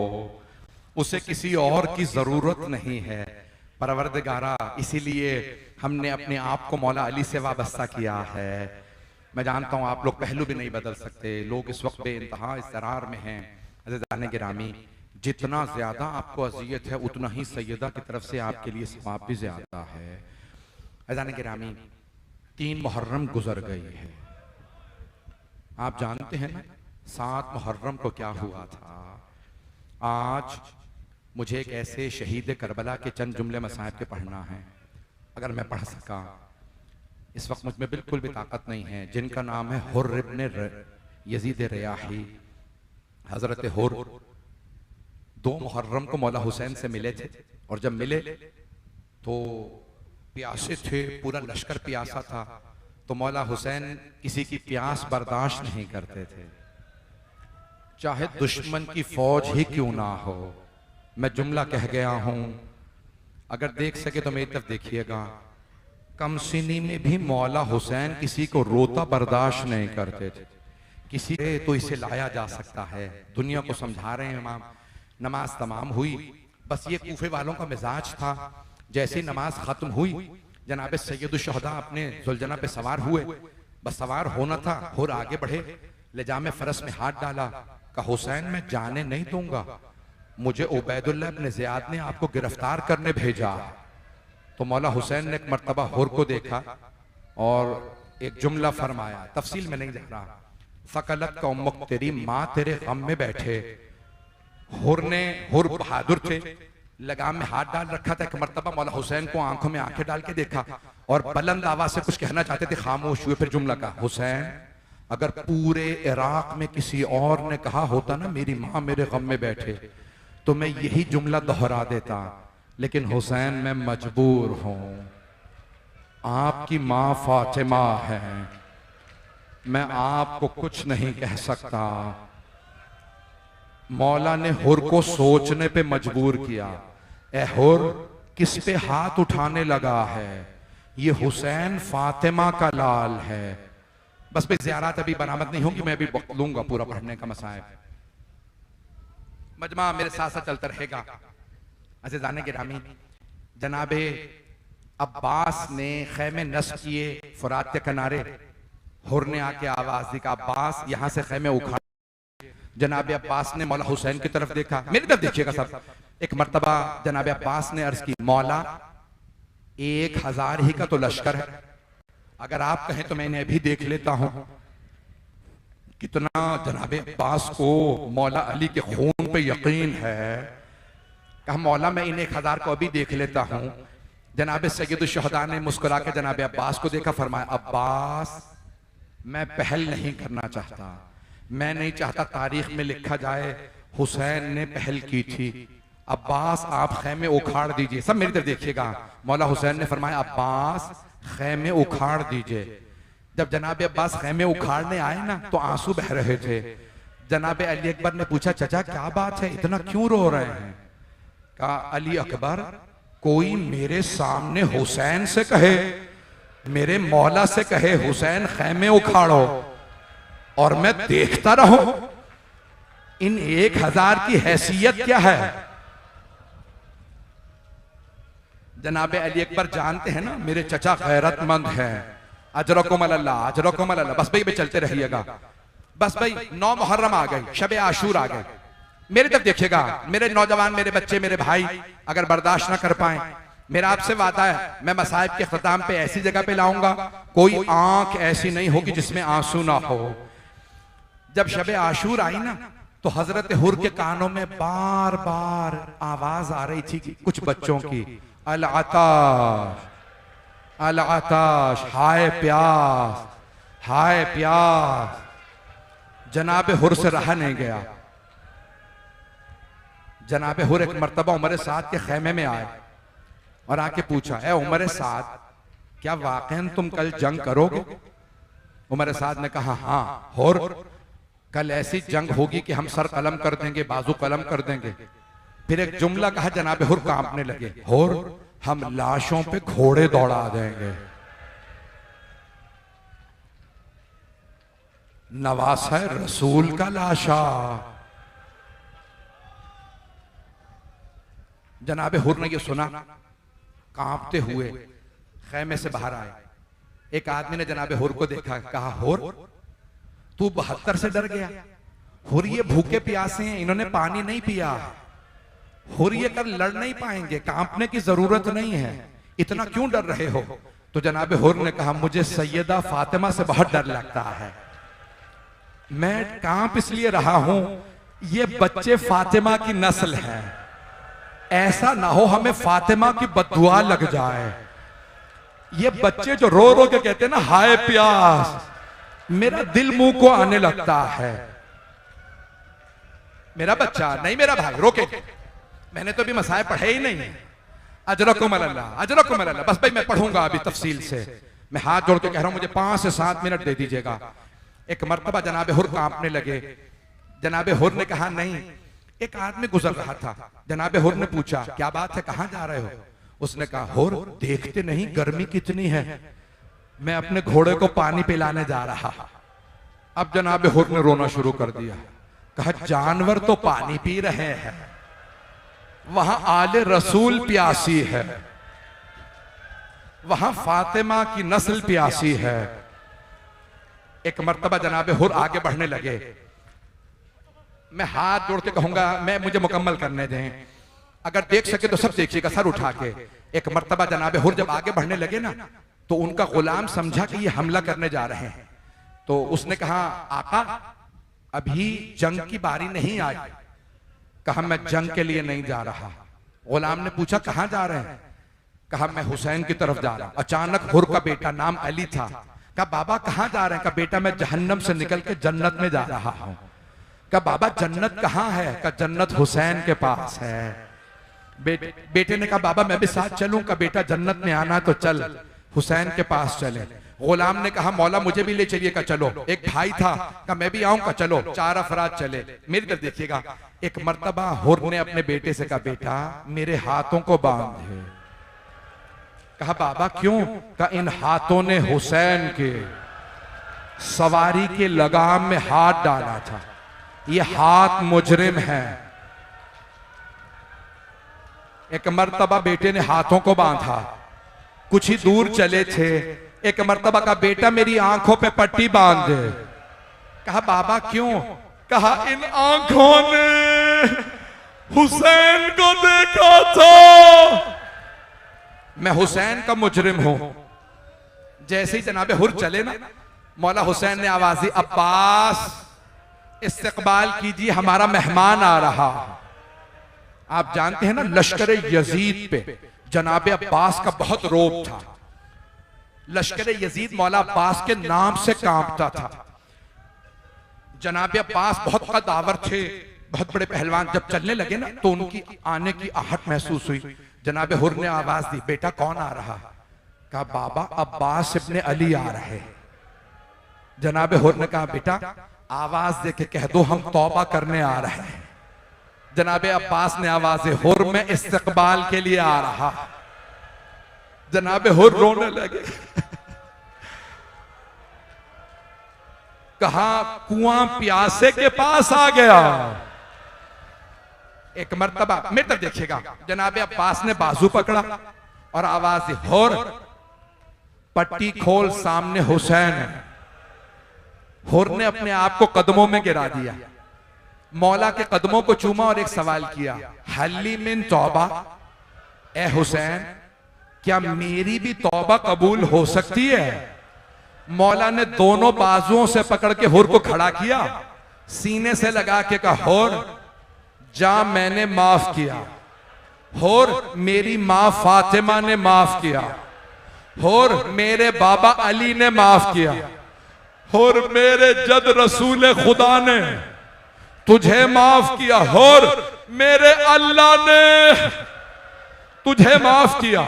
उसे किसी और की जरूरत नहीं है। परवरदिगारा, इसीलिए हमने अपने आप को मौला अली से वाबस्ता किया है। मैं जानता हूं आप लोग पहलू भी नहीं बदल सकते, लोग इस वक्त बेइंतहा इसरार में हैं। अज़ीज़ान गिरामी, जितना ज्यादा आपको अजियत है उतना ही सैयदा की तरफ से आपके लिए सवाब भी ज्यादा है। अज़ीज़ान गिरामी, 3 मुहर्रम गुजर गई है। आप जानते हैं ना 7 मुहर्रम को क्या हुआ था। आज मुझे एक ऐसे शहीद करबला के चंद जुमले मसाइब के पढ़ना है, अगर मैं पढ़ सका। इस वक्त मुझ में बिल्कुल भी ताकत नहीं है। जिनका नाम है हुर्र इब्न यजीद रियाही। हजरत हुर्र 2 मुहर्रम को मौला हुसैन से मिले थे, और जब मिले तो प्यासे थे, पूरा लश्कर प्यासा था। तो मौला हुसैन किसी की प्यास बर्दाश्त नहीं करते थे, चाहे दुश्मन की फौज ही क्यों ना हो। मैं जुमला कह गया हूं, अगर देख सके तो मेरी तरफ देखिएगा। कम सिनी में भी मौला हुसैन किसी को रोता बर्दाश्त नहीं करते थे। किसी तो इसे लाया जा सकता है, दुनिया को समझा रहे हैं इमाम। नमाज तमाम हुई, बस ये कूफे वालों का मिजाज था। जैसे ही नमाज खत्म हुई, जनाब सैयदुल शुहदा अपने जुलजना पे सवार हुए। बस सवार होना था, हुर आगे बढ़े, लेजामे फरस में हाथ डाला, कहा हुसैन मैं जाने नहीं दूंगा, मुझे उबैदुल्लाह इब्न ज़ियाद ने आपको गिरफ्तार करने भेजा। तो मौला हुसैन ने एक मर्तबा हुर को देखा और एक जुमला फरमाया, तफसील में नहीं जा रहा। फ़कलत का उम्मुक, तेरी माँ तेरे गम में बैठे। हुर बहादुर थे, लगाम में हाथ डाल रखा था। एक मर्तबा मौला हुसैन को आंखों में आंखें डाल के देखा और बुलंद आवाज से कुछ कहना चाहते थे, खामोश हुए। फिर जुमला कहा, हुसैन अगर पूरे इराक में किसी और ने कहा होता ना मेरी माँ मेरे गम में बैठे, तो मैं यही जुमला दोहरा देता, लेकिन हुसैन मैं मजबूर हूं। आपकी माँ फातिमा है, मैं आपको कुछ नहीं कह सकता। मौला ने हुर को सोचने पे मजबूर किया। ए हुर, किस पे हाथ उठाने लगा है? ये हुसैन फातिमा का लाल है। बस भाई ज़ियारत अभी बरामद नहीं होगी, मैं अभी वक्त लूंगा पूरा पढ़ने का। मसाइब मजमा मेरे साथ साथ चलता रहेगा। अज़ीज़ान गिरामी, जनाबे अब्बास ने खैमे नस्ब किए फुरात के किनारे। हुर ने आके आवाज दी, अब्बास यहां से खैमे उखाड़। जनाब अब्बास ने मौला हुसैन की तरफ देखा, मेरी तरफ देखिएगा सब। एक मर्तबा जनाब अब्बास ने अर्ज की, मौला 1000 ही का तो लश्कर है, अगर आप कहें तो मैंने अभी देख लेता हूं। कितना जनाब अब्बास को मौला अली के खून पे यकीन है। कहा मौला मैं इन 1000 को अभी देख लेता हूं। जनाब सैयदुल शुहदा ने मुस्कुरा के जनाब अब्बास को देखा, फरमाया अब्बास मैं पहल नहीं करना चाहता, मैं नहीं चाहता तारीख में लिखा जाए हुसैन ने पहल की थी। अब्बास आप खैमे उखाड़ दीजिए। सब मेरी तरफ देखिएगा। मौला हुसैन ने फरमाया अब्बास खैमे उखाड़ दीजिए। जब जनाब अब्बास खैमे उखाड़ने आए ना तो आंसू बह रहे थे। जनाब अली अकबर ने पूछा, चाचा क्या बात है, इतना क्यों रो रहे हैं? कहा अली अकबर, कोई मेरे सामने हुसैन से कहे, मेरे मौला से कहे हुसैन खैमे उखाड़ो और मैं देखता रहूं, इन 1000 की हैसियत क्या है? जनाब अली अकबर जानते हैं ना मेरे चचा गैरतमंद हैं। अजरकुम अल्लाह, अजरकुम अल्लाह। बस भाई चलते रहिएगा। बस भाई 9 मुहर्रम आ गई, शब आशूर आ गए। मेरी तरफ देखिएगा, मेरे नौजवान, मेरे बच्चे, मेरे भाई, अगर बर्दाश्त ना कर पाए, मेरा आपसे वादा है मैं मसाइब के ख्ताम पे ऐसी जगह पे लाऊंगा, कोई आंख ऐसी नहीं होगी जिसमें आंसू ना हो। जब शब आशूर आई ना तो हजरत हुर के कानों में बार बार आवाज आ रही थी कुछ बच्चों की, अल आताश, अल आताश, हाय प्यास, हाय प्यास। जनाब हुर से रहा नहीं गया। जनाब हुर एक मर्तबा उमर साद के खैमे में आए और आके पूछा, ए उमर साद, क्या वाकईन तुम कल जंग करोगे? उमर साद ने कहा हाँ, और कल ऐसी जंग होगी कि हम सर कलम कर देंगे, बाजू कलम कर देंगे। फिर एक जुमला कहा, जनाब हुर कांपने लगे, और हम लाशों पे घोड़े दौड़ा देंगे। नवासा रसूल का लाशा। जनाब हुर ने यह सुना, कांपते हुए खैमे से बाहर आए। एक आदमी ने जनाब हुर को देखा, कहा हुर तू 72 से डर गया? हुर ये भूखे प्यासे हैं, इन्होंने पानी नहीं पिया। हुर ये कल लड़ नहीं पाएंगे, कांपने की जरूरत नहीं है, इतना क्यों डर रहे हो? तो जनाब हुर ने कहा, मुझे सैयदा फातिमा से बहुत डर लगता है, मैं कांप इसलिए रहा हूं, ये बच्चे फातिमा की नस्ल है, ऐसा ना हो हमें फातिमा की बद्दुआ लग जाए। ये बच्चे जो रो रो के कहते हैं ना हाय प्यास, मेरा दिल मुंह को आने लगता है। मेरा बच्चा नहीं, मेरा भाई, रोके, मैंने तो अभी मसाए पढ़े ही नहीं। अजरकुम अल्लाह, अजरकुम अल्लाह, बस भाई मैं पढ़ूंगा अभी तफसील से। मैं हाथ जोड़ के कह रहा हूं, मुझे 5 से 7 मिनट दे दीजिएगा। एक मर्तबा जनाब हुर कांपने लगे। जनाब हुर ने कहा नहीं, एक आदमी गुजर रहा था। जनाब हुर ने पूछा, क्या बात है, कहां जा रहे हो? उसने कहा, हुर देखते नहीं गर्मी कितनी है, मैं अपने घोड़े को पानी पिलाने जा रहा। अब जनाब हुर ने रोना शुरू कर दिया, कहा जानवर तो पानी पी रहे हैं, वहां आले रसूल प्यासी है, वहां फातिमा की नस्ल प्यासी है। एक मर्तबा जनाब हुर आगे बढ़ने लगे। मैं हाथ जोड़ के कहूंगा, मुझे मुकम्मल करने दें, अगर देख सके तो सब देखिएगा सर उठा के। एक मर्तबा जनाब हुर जब आगे बढ़ने लगे ना, तो उनका गुलाम समझा कि ये हमला करने जा रहे हैं। तो उसने कहा, आका अभी जंग की बारी नहीं आई। कहा मैं जंग के लिए नहीं जा रहा। गुलाम ने पूछा कहां जा रहे हैं? कहा मैं हुसैन की तरफ जा रहा हूं। अचानक हुर का बेटा, नाम अली था, कहा बाबा कहां जा रहे हैं? कहा बेटा मैं जहन्नम से निकल के जन्नत में जा रहा हूं। कहा बाबा जन्नत कहां है? कहा जन्नत हुसैन के पास है। बेटे ने कहा बाबा मैं भी साथ चलूं? का बेटा जन्नत में आना तो चल, हुसैन के पास चले। गुलाम ने कहा मौला मुझे भी ले चलिए। का चलो। एक भाई था, का मैं भी आऊं? का चलो। 4 अफराद चले। मेरी तरफ देखिएगा। एक मर्तबा हुर ने अपने बेटे से कहा बेटा मेरे हाथों को बांध। कहा बाबा क्यों? का इन हाथों ने हुसैन के सवारी के लगाम में हाथ डाला था, ये हाथ मुजरिम है। एक मर्तबा बेटे ने हाथों को बांधा। कुछ ही दूर चले थे, एक मर्तबा का बेटा मेरी आंखों पे पट्टी बांध दे। कहा बाबा क्यों? कहा इन आंखों ने हुसैन को देखा था, मैं हुसैन का मुजरिम हूं। जैसे ही जनाबे हुर चले ना, मौला हुसैन ने आवाज दी अब्बास इस्तकबाल कीजिए, हमारा मेहमान आ रहा। आप जानते हैं ना लश्कर यजीद पे जनाबे अब्बास का बहुत रोब था। लश्कर यजीद मौला अब्बास के नाम से कांपता था। जनाबे अब्बास बहुत कदावर थे, बहुत बड़े पहलवान। जब चलने लगे ना तो उनकी आने की आहट महसूस हुई। जनाबे हुर ने आवाज दी बेटा कौन आ रहा? कहा बाबा अब्बास इब्ने अली आ रहे। जनाबे हुर ने कहा बेटा आवाज दे के कह दो हम तौबा करने आ रहे हैं। जनाबे अब्बास ने आवाज दी हुर में इस्तकबाल के लिए आ रहा। जनाबे हुर रोने लगे। कहा कुआं प्यासे के पास आ गया। एक मर्तबा मेरे तरफ देखिएगा, जनाबे अब्बास ने बाजू पकड़ा और आवाज दी हुर पट्टी खोल, सामने हुसैन है। हुर ने अपने आप को कदमों में गिरा दिया, मौला के कदमों को चूमा और एक सवाल किया हल्ली मिन तौबा, ए हुसैन क्या मेरी भी तौबा कबूल हो सकती है? मौला ने दोनों बाजुओं से पकड़ के हुर को खड़ा किया, सीने से लगा के कहा हुर जा मैंने माफ किया। हुर मेरी मां फातिमा ने माफ किया। हुर मेरे बाबा अली ने माफ किया। हुर मेरे जद रसूल खुदा ने तुझे माफ किया। हुर मेरे अल्लाह ने तुझे माफ किया।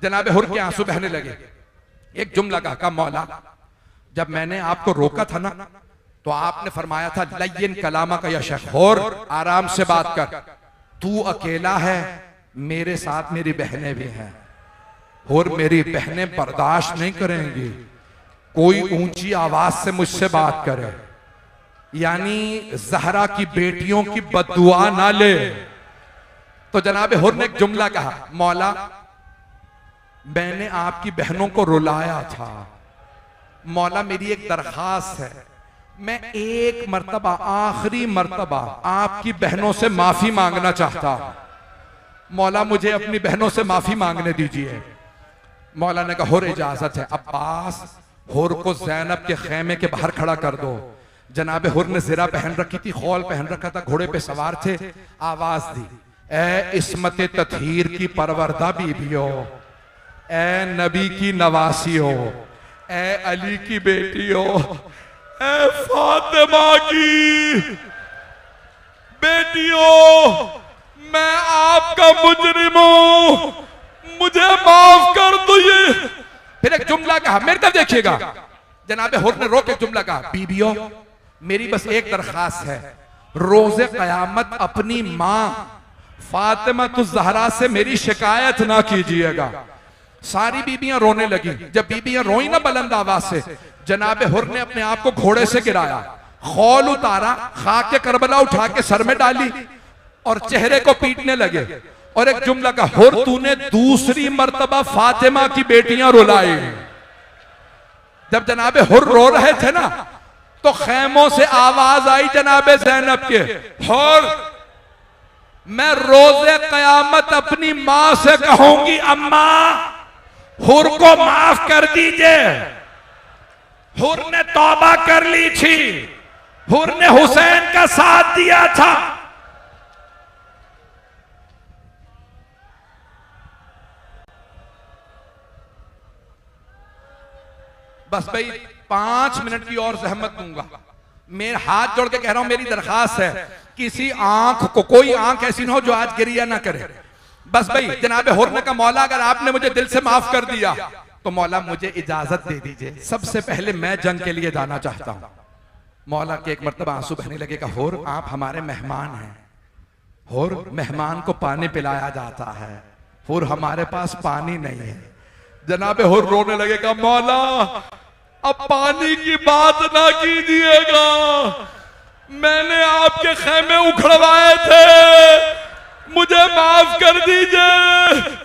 जनाबे हुर के आंसू बहने लगे। एक जुमला कहा मौला जब मैंने आपको रोका था ना, तो आपने फरमाया था लय्यिन कलामा का या शेख, और आराम से बात कर, तू अकेला है, मेरे साथ मेरी बहनें भी हैं, और मेरी बहनें बर्दाश्त नहीं करेंगी कोई ऊंची आवाज से मुझसे बात करे, यानी जहरा की बेटियों की बद्दुआ ना ले। तो जनाब हुर ने एक जुमला कहा, मौला मैंने आपकी बहनों को रुलाया था, मौला मेरी एक दरखास्त है, मैं एक मर्तबा, आखिरी मर्तबा आपकी बहनों से माफी मांगना चाहता हूं, मौला मुझे अपनी बहनों से माफी मांगने दीजिए। मौला ने कहा हुर इजाजत है, अब्बास हुर को ज़ैनब के खेमे के बाहर खड़ा कर दो। जनाब हुर ने ज़िरा पहन रखी थी, खौल पहन रखा था, घोड़े पे सवार थे, आवाज दी, ए इस्मत ततहीर की परवरदा बीबियो, ए नबी की नवासियो, ए अली की बेटियों, ए फातिमा की बेटियों, मैं आपका मुजरिम हूं, मुझे माफ कर दो। ये फिर एक जुमला कहा, मेरे तरफ देखिएगा, जनाब हुर ने रोक एक जुमला कहा, बीबियों मेरी बस एक दरखास्त है, रोजे कयामत अपनी मां फातिमा तुज ज़हरा से मेरी शिकायत ना कीजिएगा। सारी बीबियां रोने लगी। जब बीबियां रोई ना बुलंद आवाज से, जनाब हुर ने अपने आप को घोड़े से गिराया, खौल उतारा, खाके करबला उठा के सर में डाली और चेहरे को पीटने लगे, और एक जुमला का, हुर तूने दूसरी मर्तबा फातिमा की बेटियां रुलाई। जब जनाब हुर रो रहे थे ना, तो खैमों से आवाज आई जनाब ज़ैनब के, हुर मैं रोजे कयामत अपनी मां से कहूंगी, अम्मा हुर को माफ कर दीजिए। हुर ने तौबा कर ली थी, हुर ने हुसैन का साथ दिया था। बस भाई 5 मिनट की और जहमत दूंगा, मेरे हाथ जोड़ के कह रहा हूं, मेरी दरखास्त है, किसी आंख को, कोई आंख ऐसी ना हो जो आज गिरिया ना करे। बस भाई जनाब हुर ने कहा, मौला अगर आपने मुझे दिल से माफ कर दिया तो मौला मुझे इजाजत दे दीजिए, सबसे पहले मैं जंग के लिए जाना चाहता हूं। मौला के एक मर्तबा आंसू बहने लगे, कहा हुर आप हमारे मेहमान हैं, हुर मेहमान को पानी पिलाया जाता है, हुर हमारे पास पानी नहीं है। जनाब हुर रोने लगे, कहा मौला अब पानी की बात ना कीजिएगा, मैंने आपके खेमे उखड़वाए थे, मुझे माफ कर दीजिए।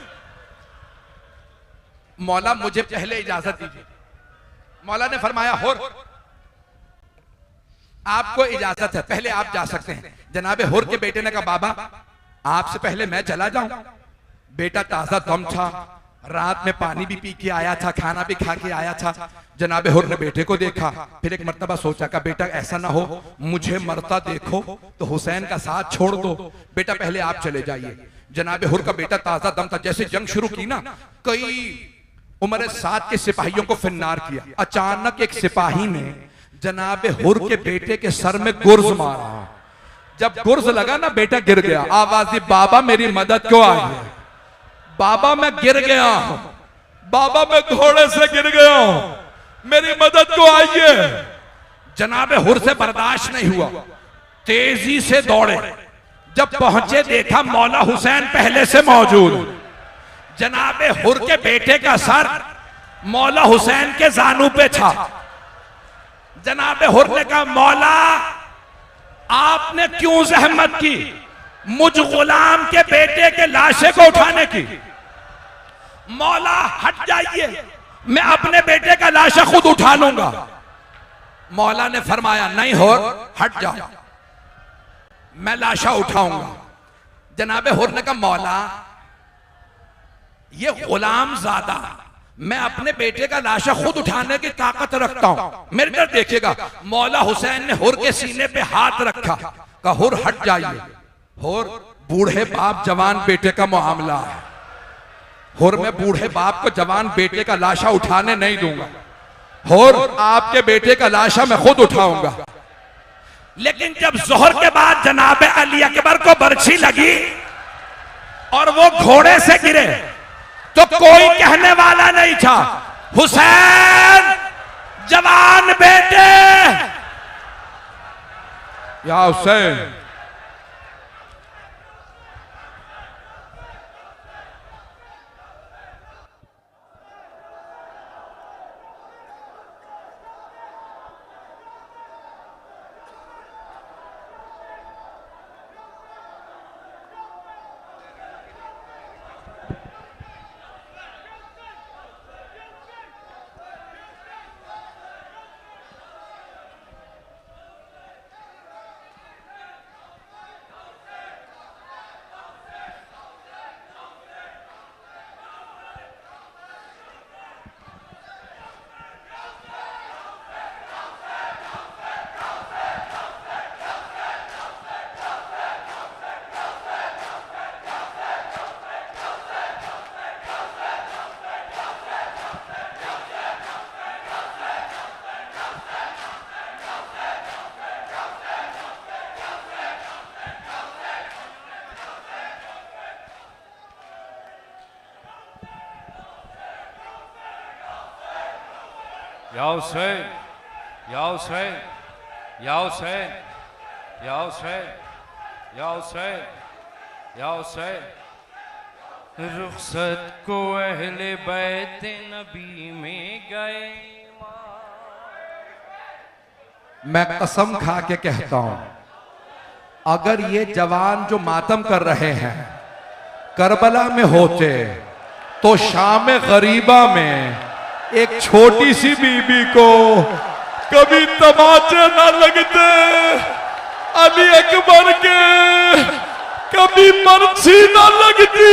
मौला मुझे पहले इजाजत दीजिए। मौला ने फरमाया, हुर आपको इजाजत है, पहले आप जा सकते हैं। जनाब हुर के बेटे ने कहा, बाबा आपसे पहले मैं चला जाऊं? बेटा ताजा दम था, रात में पानी भी पी के आया था, खाना भी खा के आया था। जनाब हुर ने बेटे को देखा, फिर एक मर्तबा सोचा का बेटा ऐसा ना हो मुझे मरता देखो तो हुसैन का साथ छोड़ दो, बेटा पहले आप चले जाइए। जनाब हुर का बेटा ताजा दम था, जैसे जंग शुरू की ना, कई उमर साद के सिपाहियों को फिन्नार किया। अचानक एक सिपाही ने जनाब हुर के बेटे के सर में गुर्ज मारा, जब गुर्ज लगा ना बेटा गिर गया, आवाज दी, बाबा मेरी मदद क्यों आई है? बाबा मैं गिर गया हूं, बाबा मैं घोड़े से गिर गया हूं, मेरी मदद को आइए। जनाब हुर से बर्दाश्त नहीं हुआ, तेजी से दौड़े, जब पहुंचे देखा मौला हुसैन पहले से मौजूद। जनाब हुर के बेटे का सर मौला हुसैन के जानू पे था। जनाब हुर ने कहा, मौला आपने क्यों जहमत की मुझ गुलाम के बेटे के लाशे को उठाने की? मौला हट जाइए, मैं अपने बेटे का लाशा खुद उठा लूंगा। मौला ने फरमाया, नहीं हुर हट जाओ, मैं लाशा उठाऊंगा। जनाब हुर ने कहा, मौला ये गुलाम ज़ादा, मैं अपने बेटे का लाशा खुद उठाने की ताकत रखता हूं, मेरे तरफ देखिएगा। मौला हुसैन ने हुर के सीने पे हाथ रखा, कहा हुर हट जाइए, हुर बूढ़े बाप जवान बेटे का मामला है, हुर मैं बूढ़े बाप को जवान बेटे का लाशा उठाने नहीं दूंगा, हुर आपके बेटे का लाशा मैं खुद उठाऊंगा। लेकिन जब जोहर के बाद जनाब अली अकबर को बर्छी लगी और वो घोड़े से गिरे तो कोई कहने वाला नहीं था, हुसैन जवान या हुसैन। या हुसैन, या हुसैन, या हुसैन, या हुसैन, या हुसैन, या हुसैन। रुखसत को अहले बैत नबी में गए। मैं कसम खा के कहता हूं, अगर ये जवान जो मातम कर रहे हैं करबला में होते तो शाम गरीबा में एक छोटी सी बीबी को कभी तमाचे न लगते, अली अकबर के कभी बरछी न लगती।